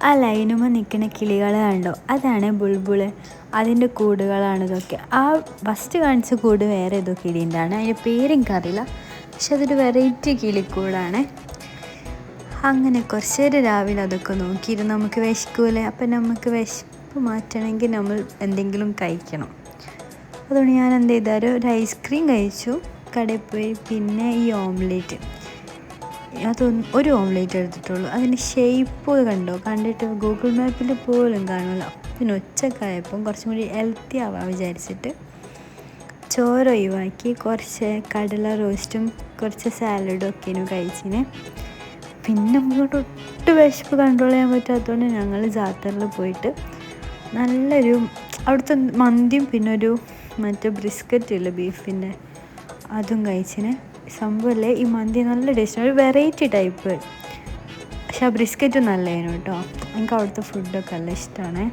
ആ ലൈനുമ്പോൾ നിൽക്കുന്ന കിളികൾ കണ്ടോ, അതാണ് ബുൾബുള്. അതിൻ്റെ കൂടുകളാണ് ഇതൊക്കെ. ആ ഫസ്റ്റ് കാണിച്ച കൂട് വേറെ ഏതോ കിളീൻ്റെയാണ്, അതിൻ്റെ പേരെനിക്കറിയില്ല. പക്ഷെ അതൊരു വെറൈറ്റി കിളിക്കൂടാണ്. അങ്ങനെ കുറച്ച് നേരം രാവിലെ അതൊക്കെ നോക്കിയിരുന്നു. നമുക്ക് വിശക്കൂലേ, അപ്പം നമുക്ക് വിശപ്പ് മാറ്റണമെങ്കിൽ നമ്മൾ എന്തെങ്കിലും കഴിക്കണം. അതുകൊണ്ട് ഞാൻ എന്ത് ചെയ്താലും ഒരു ഐസ്ക്രീം കഴിച്ചു കടയിൽ പോയി. പിന്നെ ഈ ഓംലേറ്റ്, ഒരു ഓംലേറ്റ് എടുത്തിട്ടുള്ളൂ. അതിൻ്റെ ഷേപ്പ് കണ്ടോ, കണ്ടിട്ട് ഗൂഗിൾ മാപ്പിൽ പോലും കാണില്ല. പിന്നെ ഉച്ചക്കായപ്പം കുറച്ചും കൂടി ഹെൽത്തി ആവാൻ വിചാരിച്ചിട്ട് ചോറ് ഒഴിവാക്കി കുറച്ച് കടല റോസ്റ്റും കുറച്ച് സാലഡും ഒക്കെയാണ് കഴിച്ചിന്. പിന്നെ നമ്മളോട് ഒട്ടും വിശപ്പ് കൺട്രോൾ ചെയ്യാൻ പറ്റാത്തതുകൊണ്ട് ഞങ്ങൾ ജാത്തറിൽ പോയിട്ട് നല്ലൊരു അവിടുത്തെ മന്തിയും പിന്നെ ഒരു മറ്റേ ബ്രിസ്ക്കറ്റ് ഇല്ല ബീഫിൻ്റെ, അതും കഴിച്ചിന്. സംഭവമല്ലേ, ഈ മന്തി നല്ല ടേസ്റ്റ്, ഒരു വെറൈറ്റി ടൈപ്പ്. പക്ഷെ ആ ബ്രിസ്ക്കറ്റും നല്ലതിനും കേട്ടോ. എനിക്ക് അവിടുത്തെ ഫുഡൊക്കെ നല്ല ഇഷ്ടമാണ്.